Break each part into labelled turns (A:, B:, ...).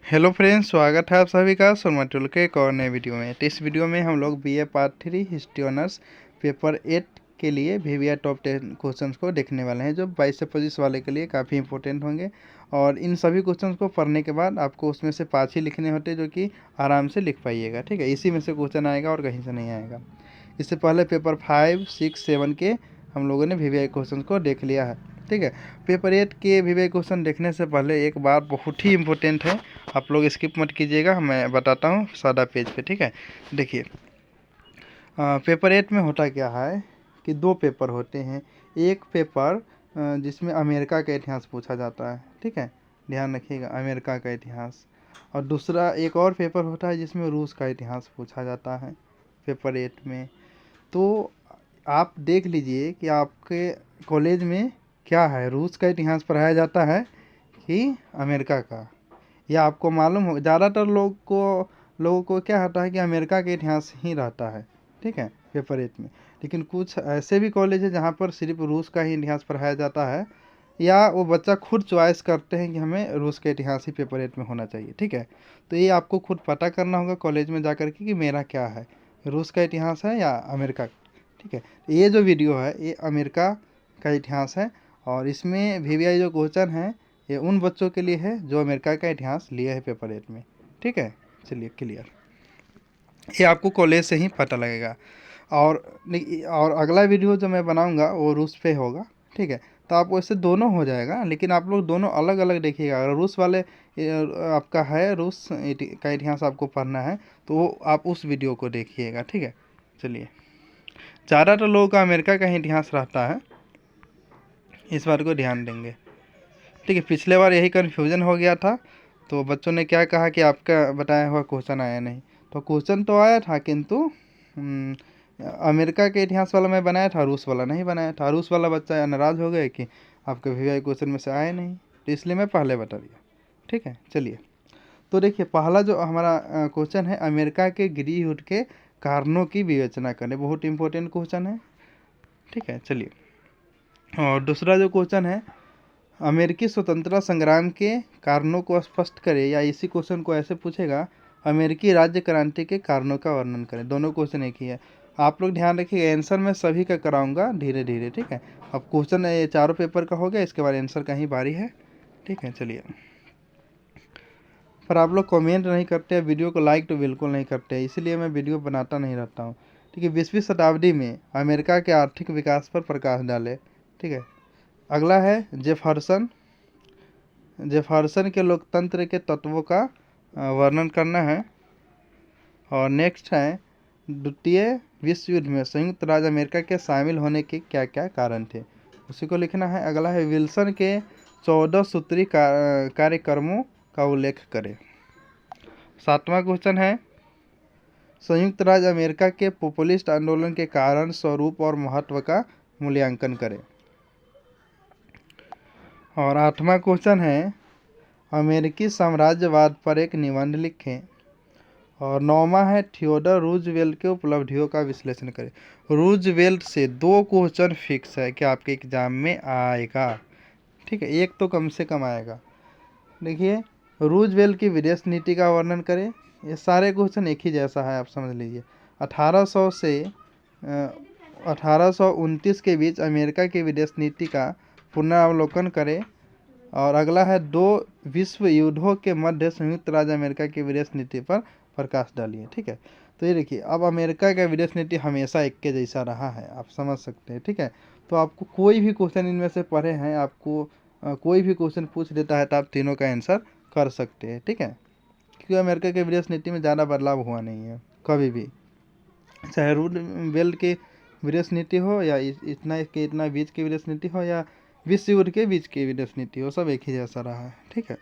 A: Hello friends, स्वागत है आप सभी का सोनमाटुल के एक और नए वीडियो में। तो इस वीडियो में हम लोग BA part 3 history honours paper 8 के लिए वीवीआर टॉप 10 क्वेश्चंस को देखने वाले हैं, जो 22 से 25 वाले के लिए काफ़ी इंपॉर्टेंट होंगे। और इन सभी क्वेश्चंस को पढ़ने के बाद आपको उसमें से 5 ही लिखने होते, जो कि आराम से लिख पाइएगा। ठीक है, इसी में से क्वेश्चन आएगा और कहीं से नहीं आएगा। इससे पहले पेपर 5, 6, 7 के हम लोगों ने वीवीआई क्वेश्चन को देख लिया है। ठीक है, पेपर 8 के वीवीआई क्वेश्चन देखने से पहले एक बात बहुत ही इंपॉर्टेंट है, आप लोग स्किप मत कीजिएगा, मैं बताता हूँ सादा पेज पे। ठीक है, देखिए पेपर 8 में होता क्या है कि 2 पेपर होते हैं। एक पेपर जिसमें अमेरिका का इतिहास पूछा जाता है। ठीक है, ध्यान रखिएगा, अमेरिका का इतिहास। और दूसरा एक और पेपर होता है जिसमें रूस का इतिहास पूछा जाता है पेपर 8 में। तो आप देख लीजिए कि आपके कॉलेज में क्या है, रूस का इतिहास पढ़ाया जाता है कि अमेरिका का। या आपको मालूम हो, ज़्यादातर लोगों को क्या होता है कि अमेरिका का इतिहास ही रहता है। ठीक है, पेपर 8 में। लेकिन कुछ ऐसे भी कॉलेज है जहाँ पर सिर्फ रूस का ही इतिहास पढ़ाया जाता है, या वो बच्चा खुद चॉइस करते हैं कि हमें रूस का इतिहास ही पेपर 8 में होना चाहिए। ठीक है, तो ये आपको खुद पता करना होगा कॉलेज में जा कर के कि मेरा क्या है, रूस का इतिहास है या अमेरिका का। ठीक है, ये जो वीडियो है ये अमेरिका का इतिहास है, और इसमें वीवीआई जो क्वेश्चन है ये उन बच्चों के लिए है जो अमेरिका का इतिहास लिए है पेपर 8 में। ठीक है, चलिए क्लियर, ये आपको कॉलेज से ही पता लगेगा। और अगला वीडियो जो मैं बनाऊंगा वो रूस पे होगा। ठीक है, तो आपको इससे दोनों हो जाएगा, लेकिन आप लोग दोनों अलग अलग देखिएगा। अगर रूस वाले आपका है, रूस का इतिहास आपको पढ़ना है, तो वो आप उस वीडियो को देखिएगा। ठीक है, चलिए, ज़्यादातर लोगों का अमेरिका का ही इतिहास रहता है, इस बात को ध्यान देंगे। ठीक है, पिछले बार यही कन्फ्यूज़न हो गया था, तो बच्चों ने क्या कहा कि आपका बताया हुआ क्वेश्चन आया नहीं। तो क्वेश्चन तो आया था, किंतु अमेरिका के इतिहास वाला मैं बनाया था, रूस वाला नहीं बनाया था। रूस वाला बच्चा नाराज़ हो गए कि आपके वीवीआई क्वेश्चन में से आए नहीं, तो इसलिए मैं पहले बता दिया। ठीक है, चलिए, तो देखिए पहला जो हमारा क्वेश्चन है, अमेरिका के गृह युद्ध के कारणों की विवेचना करें। बहुत इंपॉर्टेंट क्वेश्चन है। ठीक है, चलिए, और दूसरा जो क्वेश्चन है, अमेरिकी स्वतंत्रता संग्राम के कारणों को स्पष्ट करें, या इसी क्वेश्चन को ऐसे पूछेगा, अमेरिकी राज्य क्रांति के कारणों का वर्णन करें। दोनों क्वेश्चन एक ही है। आप लोग ध्यान रखिएगा, आंसर मैं सभी का कराऊंगा धीरे धीरे। ठीक है, अब क्वेश्चन ये चारों पेपर का हो गया, इसके बाद आंसर का ही बारी है। ठीक है, चलिए, पर आप लोग कमेंट नहीं करते, वीडियो को लाइक तो बिल्कुल नहीं करते, इसलिए मैं वीडियो बनाता नहीं रहता हूँ। ठीक है, 20वीं शताब्दी में अमेरिका के आर्थिक विकास पर प्रकाश डाले। ठीक है, अगला है जेफरसन के लोकतंत्र के तत्वों का वर्णन करना है। और नेक्स्ट है, द्वितीय विश्व युद्ध में संयुक्त राज्य अमेरिका के शामिल होने के क्या क्या कारण थे, उसी को लिखना है। अगला है, विल्सन के 14 सूत्री कार्यक्रमों का उल्लेख करें। 7वां क्वेश्चन है, संयुक्त राज्य अमेरिका के पॉपुलिस्ट आंदोलन के कारण, स्वरूप और महत्व का मूल्यांकन करें। और 8वां क्वेश्चन है, अमेरिकी साम्राज्यवाद पर एक निबंध लिखें। और 9वां है, थियोडर रूजवेल्ट के उपलब्धियों का विश्लेषण करें। रूजवेल्ट से 2 क्वेश्चन फिक्स है कि आपके एग्जाम में आएगा। ठीक है, एक तो कम से कम आएगा। देखिए, रूजवेल्ट की विदेश नीति का वर्णन करें। ये सारे क्वेश्चन एक ही जैसा है, आप समझ लीजिए। 1800 से 1829 के बीच अमेरिका की विदेश नीति का पुनरावलोकन करें। और अगला है, 2 विश्व युद्धों के मध्य संयुक्त राज्य अमेरिका की विदेश नीति पर प्रकाश डालिए। ठीक है, तो ये देखिए, अब अमेरिका का विदेश नीति हमेशा एक के जैसा रहा है, आप समझ सकते हैं। ठीक है, तो आपको कोई भी क्वेश्चन इनमें से पढ़े हैं, आपको कोई भी क्वेश्चन पूछ देता है तो आप तीनों का आंसर कर सकते हैं। ठीक है, क्योंकि अमेरिका के विदेश नीति में ज़्यादा बदलाव हुआ नहीं है कभी भी, चाहे रूजवेल्ट की विदेश नीति हो, या इतना के इतना बीच की विदेश नीति हो, या विश्व युद्ध के बीच की विदेश नीति हो, सब एक ही जैसा रहा है। ठीक है,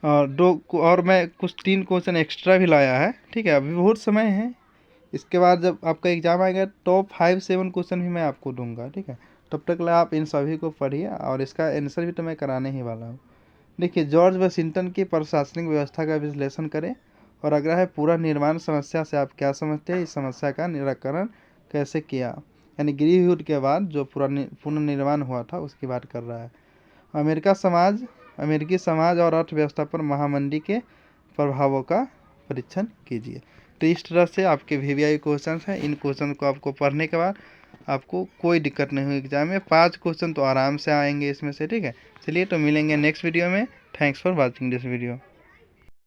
A: और मैं कुछ 3 क्वेश्चन एक्स्ट्रा भी लाया है। ठीक है, अभी बहुत समय है, इसके बाद जब आपका एग्जाम आएगा टॉप 5-7 क्वेश्चन भी मैं आपको दूंगा। ठीक है, तब तक आप इन सभी को पढ़िए, और इसका आंसर भी तो मैं कराने ही वाला हूँ। देखिए, जॉर्ज वाशिंगटन की प्रशासनिक व्यवस्था का विश्लेषण करें। और अगला है, पूरा निर्माण समस्या से आप क्या समझते हैं, इस समस्या का निराकरण कैसे किया। यानी गृह युद्ध के बाद जो पुनर्निर्माण हुआ था उसकी बात कर रहा है। अमेरिकी समाज और अर्थव्यवस्था पर महामंदी के प्रभावों का परीक्षण कीजिए। तो इस तरह से आपके VVI क्वेश्चन हैं। इन क्वेश्चन को आपको पढ़ने के बाद आपको कोई दिक्कत नहीं हुई एग्जाम में। 5 क्वेश्चन तो आराम से आएंगे इसमें से, ठीक है। चलिए तो मिलेंगे नेक्स्ट वीडियो में। Thanks for watching this video.